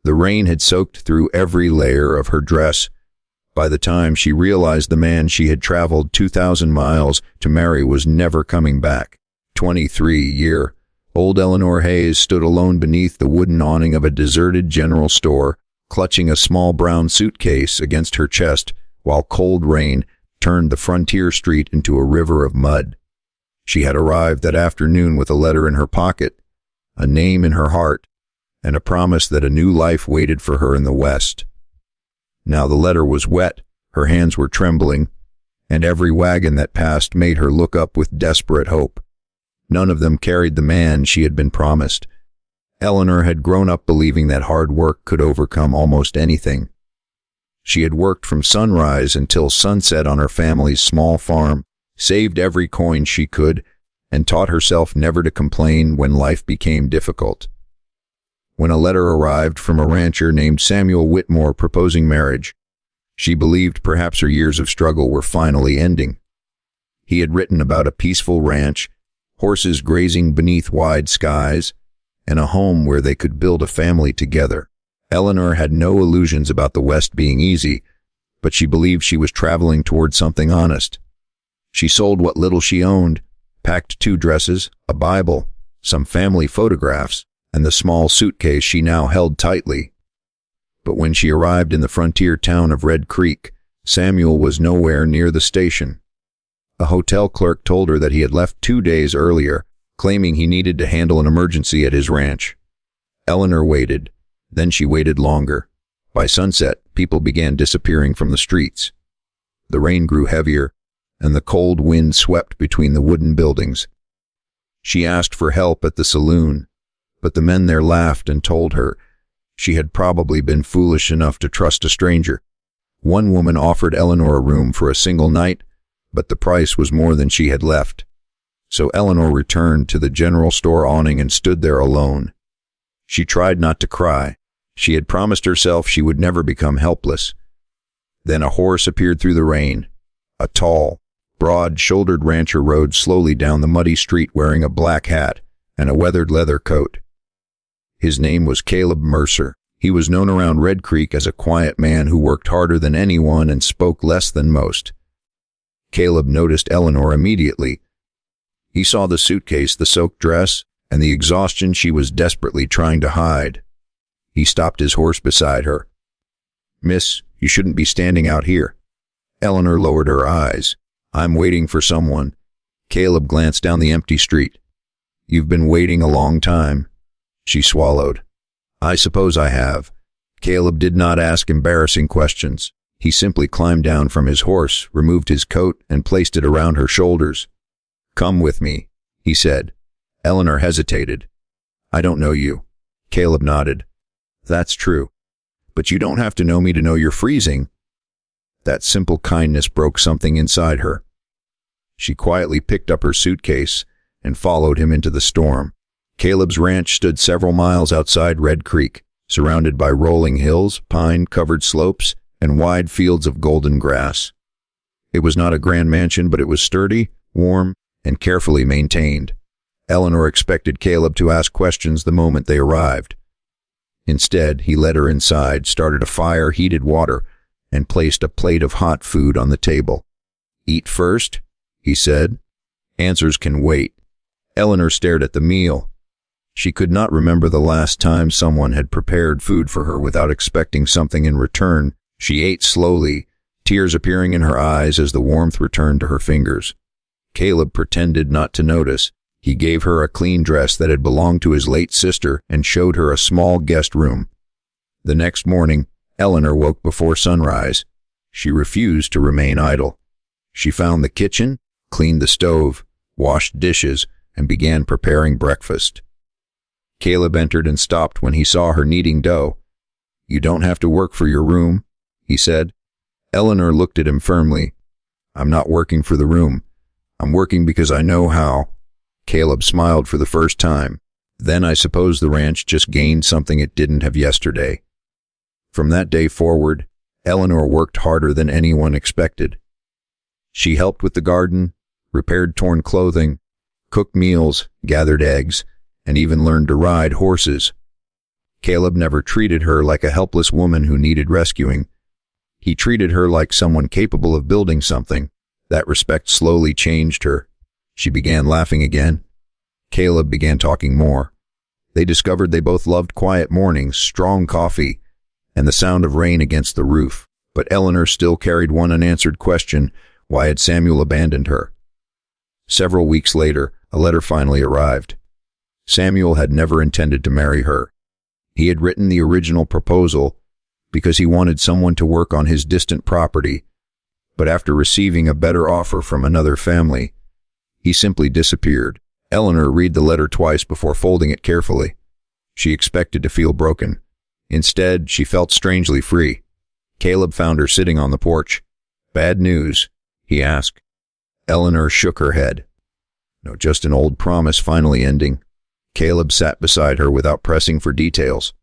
The rain had soaked through every layer of her dress. By the time she realized the man she had traveled 2,000 miles to marry was never coming back. 23-year-old Eleanor Hayes stood alone beneath the wooden awning of a deserted general store, clutching a small brown suitcase against her chest while cold rain turned the frontier street into a river of mud. She had arrived that afternoon with a letter in her pocket, a name in her heart, and a promise that a new life waited for her in the West. Now the letter was wet, her hands were trembling, and every wagon that passed made her look up with desperate hope. None of them carried the man she had been promised. Eleanor had grown up believing that hard work could overcome almost anything. She had worked from sunrise until sunset on her family's small farm, saved every coin she could, and taught herself never to complain when life became difficult. When a letter arrived from a rancher named Samuel Whitmore proposing marriage, she believed perhaps her years of struggle were finally ending. He had written about a peaceful ranch, horses grazing beneath wide skies, and a home where they could build a family together. Eleanor had no illusions about the West being easy, but she believed she was traveling toward something honest. She sold what little she owned, packed 2 dresses, a Bible, some family photographs, and the small suitcase she now held tightly. But when she arrived in the frontier town of Red Creek, Samuel was nowhere near the station. A hotel clerk told her that he had left 2 days earlier, claiming he needed to handle an emergency at his ranch. Eleanor waited. Then she waited longer. By sunset, people began disappearing from the streets. The rain grew heavier, and the cold wind swept between the wooden buildings. She asked for help at the saloon, but the men there laughed and told her she had probably been foolish enough to trust a stranger. One woman offered Eleanor a room for a single night, but the price was more than she had left. So Eleanor returned to the general store awning and stood there alone. She tried not to cry. She had promised herself she would never become helpless. Then a horse appeared through the rain. A tall, broad-shouldered rancher rode slowly down the muddy street wearing a black hat and a weathered leather coat. His name was Caleb Mercer. He was known around Red Creek as a quiet man who worked harder than anyone and spoke less than most. Caleb noticed Eleanor immediately. He saw the suitcase, the soaked dress, and the exhaustion she was desperately trying to hide. He stopped his horse beside her. "Miss, you shouldn't be standing out here." Eleanor lowered her eyes. "I'm waiting for someone." Caleb glanced down the empty street. "You've been waiting a long time." She swallowed. "I suppose I have." Caleb did not ask embarrassing questions. He simply climbed down from his horse, removed his coat, and placed it around her shoulders. "Come with me," he said. Eleanor hesitated. "I don't know you." Caleb nodded. "That's true. But you don't have to know me to know you're freezing." That simple kindness broke something inside her. She quietly picked up her suitcase and followed him into the storm. Caleb's ranch stood several miles outside Red Creek, surrounded by rolling hills, pine-covered slopes, and wide fields of golden grass. It was not a grand mansion, but it was sturdy, warm, and carefully maintained. Eleanor expected Caleb to ask questions the moment they arrived. Instead, he led her inside, started a fire, heated water, and placed a plate of hot food on the table. "Eat first," he said. "Answers can wait." Eleanor stared at the meal. She could not remember the last time someone had prepared food for her without expecting something in return. She ate slowly, tears appearing in her eyes as the warmth returned to her fingers. Caleb pretended not to notice. He gave her a clean dress that had belonged to his late sister and showed her a small guest room. The next morning, Eleanor woke before sunrise. She refused to remain idle. She found the kitchen, cleaned the stove, washed dishes, and began preparing breakfast. Caleb entered and stopped when he saw her kneading dough. "You don't have to work for your room," he said. Eleanor looked at him firmly. "I'm not working for the room. I'm working because I know how." Caleb smiled for the first time. "Then I suppose the ranch just gained something it didn't have yesterday." From that day forward, Eleanor worked harder than anyone expected. She helped with the garden, repaired torn clothing, cooked meals, gathered eggs, and even learned to ride horses. Caleb never treated her like a helpless woman who needed rescuing. He treated her like someone capable of building something. That respect slowly changed her. She began laughing again. Caleb began talking more. They discovered they both loved quiet mornings, strong coffee, and the sound of rain against the roof. But Eleanor still carried one unanswered question: why had Samuel abandoned her? Several weeks later, a letter finally arrived. Samuel had never intended to marry her. He had written the original proposal because he wanted someone to work on his distant property, but after receiving a better offer from another family, he simply disappeared. Eleanor read the letter twice before folding it carefully. She expected to feel broken. Instead, she felt strangely free. Caleb found her sitting on the porch. "Bad news?" he asked. Eleanor shook her head. "No, just an old promise finally ending." Caleb sat beside her without pressing for details.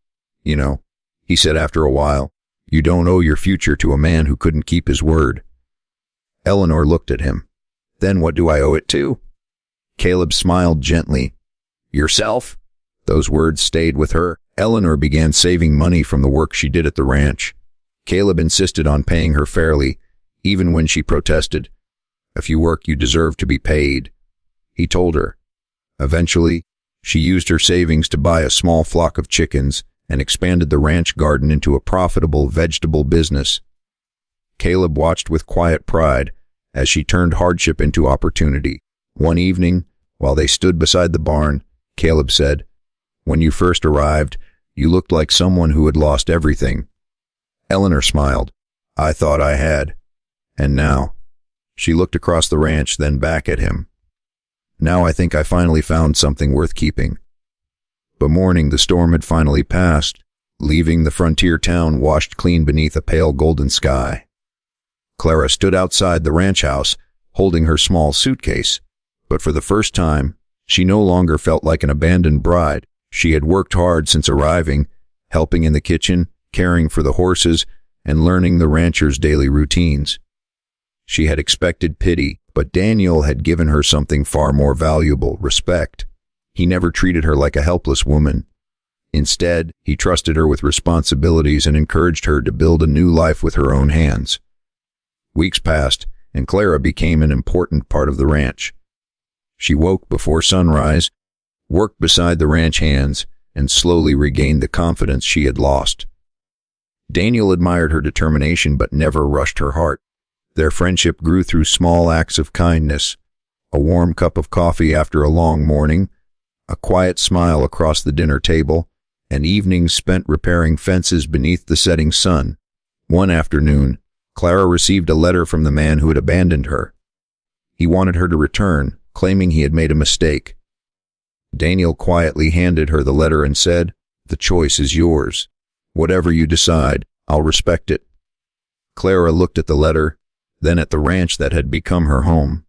"You know," he said after a while, "you don't owe your future to a man who couldn't keep his word." Eleanor looked at him. "Then what do I owe it to?" Caleb smiled gently. "Yourself?" Those words stayed with her. Eleanor began saving money from the work she did at the ranch. Caleb insisted on paying her fairly, even when she protested. "If you work, you deserve to be paid," he told her. Eventually, she used her savings to buy a small flock of chickens and expanded the ranch garden into a profitable vegetable business. Caleb watched with quiet pride as she turned hardship into opportunity. One evening, while they stood beside the barn, Caleb said, "When you first arrived, you looked like someone who had lost everything." Eleanor smiled. "I thought I had. And now?" She looked across the ranch, then back at him. "Now I think I finally found something worth keeping." By morning, the storm had finally passed, leaving the frontier town washed clean beneath a pale golden sky. Clara stood outside the ranch house, holding her small suitcase. But for the first time, she no longer felt like an abandoned bride. She had worked hard since arriving, helping in the kitchen, caring for the horses, and learning the rancher's daily routines. She had expected pity, but Daniel had given her something far more valuable: respect. He never treated her like a helpless woman. Instead, he trusted her with responsibilities and encouraged her to build a new life with her own hands. Weeks passed, and Clara became an important part of the ranch. She woke before sunrise, worked beside the ranch hands, and slowly regained the confidence she had lost. Daniel admired her determination but never rushed her heart. Their friendship grew through small acts of kindness: a warm cup of coffee after a long morning, a quiet smile across the dinner table, and evenings spent repairing fences beneath the setting sun. One afternoon, Clara received a letter from the man who had abandoned her. He wanted her to return, claiming he had made a mistake. Daniel quietly handed her the letter and said, "The choice is yours. Whatever you decide, I'll respect it." Clara looked at the letter, then at the ranch that had become her home.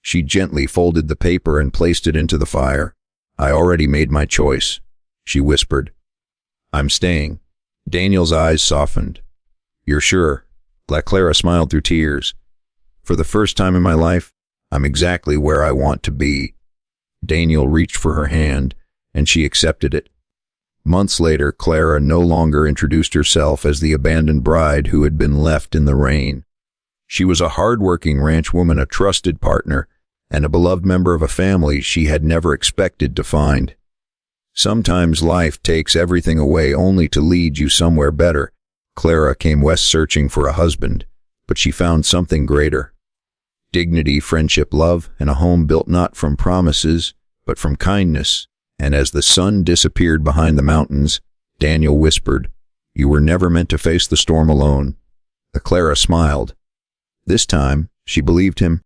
She gently folded the paper and placed it into the fire. "I already made my choice," she whispered. "I'm staying." Daniel's eyes softened. "You're sure?" Clara smiled through tears. "For the first time in my life, I'm exactly where I want to be." Daniel reached for her hand, and she accepted it. Months later, Clara no longer introduced herself as the abandoned bride who had been left in the rain. She was a hard-working ranch woman, a trusted partner, and a beloved member of a family she had never expected to find. Sometimes life takes everything away only to lead you somewhere better. Clara came west searching for a husband, but she found something greater: dignity, friendship, love, and a home built not from promises, but from kindness. And as the sun disappeared behind the mountains, Daniel whispered, "You were never meant to face the storm alone." Clara smiled. This time, she believed him.